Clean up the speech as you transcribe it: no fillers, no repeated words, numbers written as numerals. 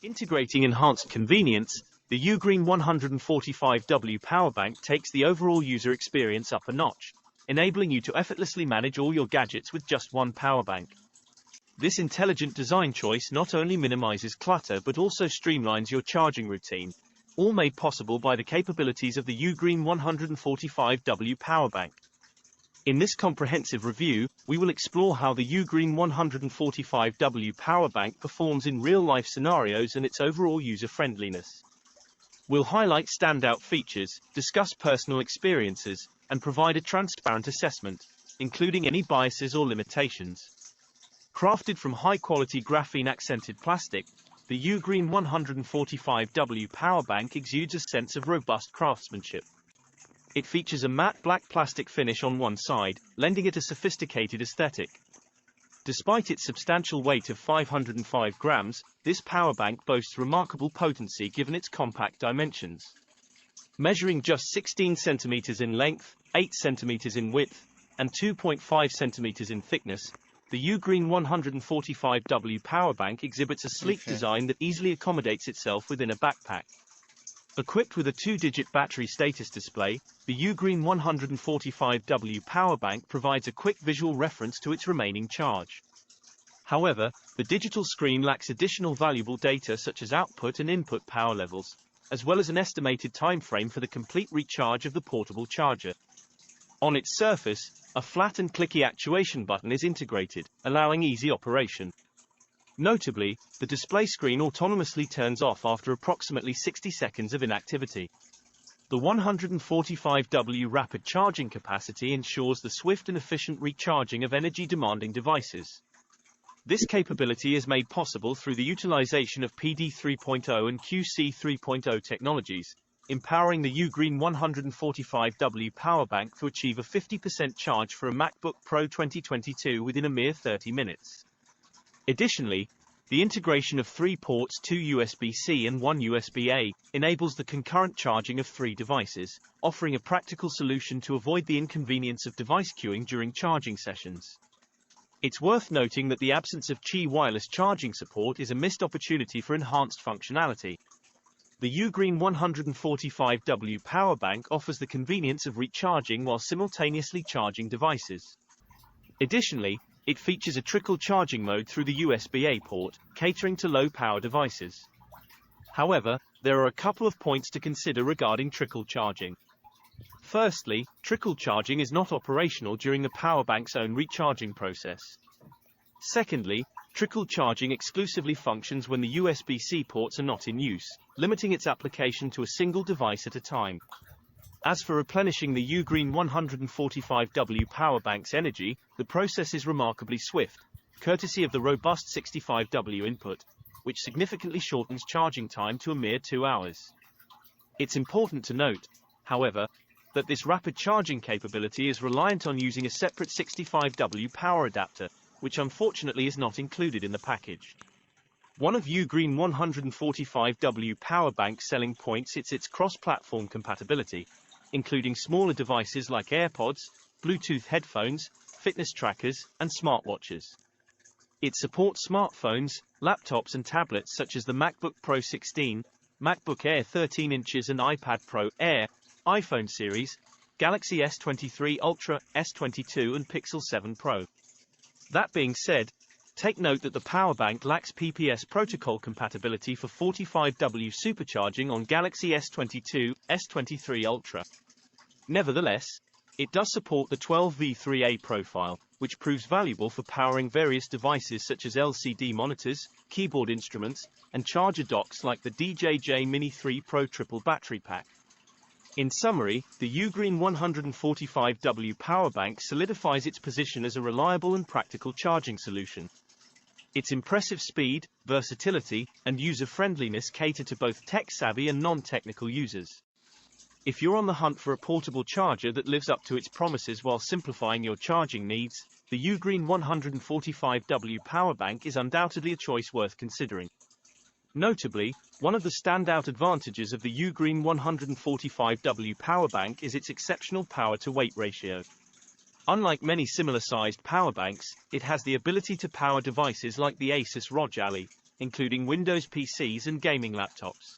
Integrating enhanced convenience, the Ugreen 145W power bank takes the overall user experience up a notch, enabling you to effortlessly manage all your gadgets with just one power bank. This intelligent design choice not only minimizes clutter but also streamlines your charging routine, all made possible by the capabilities of the Ugreen 145W power bank. In this comprehensive review, we will explore how the Ugreen 145W power bank performs in real-life scenarios and its overall user-friendliness. We'll highlight standout features, discuss personal experiences, and provide a transparent assessment, including any biases or limitations. Crafted from high-quality graphene-accented plastic, the Ugreen 145W power bank exudes a sense of robust craftsmanship. It features a matte black plastic finish on one side, lending it a sophisticated aesthetic. Despite its substantial weight of 505 grams, this power bank boasts remarkable potency given its compact dimensions. Measuring just 16 centimeters in length, 8 centimeters in width, and 2.5 centimeters in thickness, the Ugreen 145W power bank exhibits a sleek design that easily accommodates itself within a backpack. Equipped with a 2-digit battery status display, the Ugreen 145W power bank provides a quick visual reference to its remaining charge. However, the digital screen lacks additional valuable data such as output and input power levels, as well as an estimated time frame for the complete recharge of the portable charger. On its surface, a flat and clicky actuation button is integrated, allowing easy operation. Notably, the display screen autonomously turns off after approximately 60 seconds of inactivity. The 145W rapid charging capacity ensures the swift and efficient recharging of energy-demanding devices. This capability is made possible through the utilization of PD 3.0 and QC 3.0 technologies, empowering the Ugreen 145W power bank to achieve a 50% charge for a MacBook Pro 2022 within a mere 30 minutes. Additionally, the integration of 3 ports, 2 USB-C and 1 USB-A, enables the concurrent charging of 3 devices, offering a practical solution to avoid the inconvenience of device queuing during charging sessions. It's worth noting that the absence of Qi wireless charging support is a missed opportunity for enhanced functionality. The Ugreen 145W power bank offers the convenience of recharging while simultaneously charging devices. Additionally, it features a trickle charging mode through the USB-A port, catering to low-power devices. However, there are a couple of points to consider regarding trickle charging. Firstly, trickle charging is not operational during the power bank's own recharging process. Secondly, trickle charging exclusively functions when the USB-C ports are not in use, limiting its application to a single device at a time. As for replenishing the Ugreen 145W power bank's energy, the process is remarkably swift, courtesy of the robust 65W input, which significantly shortens charging time to a mere 2 hours. It's important to note, however, that this rapid charging capability is reliant on using a separate 65W power adapter, which unfortunately is not included in the package. One of Ugreen 145W power bank's selling points is its cross-platform compatibility, including smaller devices like AirPods, Bluetooth headphones, fitness trackers, and smartwatches. It supports smartphones, laptops and tablets such as the MacBook Pro 16, MacBook Air 13 inches and iPad Pro Air, iPhone series, Galaxy S23 Ultra, S22 and Pixel 7 Pro. That being said, take note that the power bank lacks PPS protocol compatibility for 45W supercharging on Galaxy S22, S23 Ultra. Nevertheless, it does support the 12V3A profile, which proves valuable for powering various devices such as LCD monitors, keyboard instruments, and charger docks like the DJJ Mini 3 Pro Triple Battery Pack. In summary, the Ugreen 145W power bank solidifies its position as a reliable and practical charging solution. Its impressive speed, versatility, and user-friendliness cater to both tech-savvy and non-technical users. If you're on the hunt for a portable charger that lives up to its promises while simplifying your charging needs, the Ugreen 145W power bank is undoubtedly a choice worth considering. Notably, one of the standout advantages of the Ugreen 145W power bank is its exceptional power-to-weight ratio. Unlike many similar-sized power banks, it has the ability to power devices like the Asus ROG Ally, including Windows PCs and gaming laptops.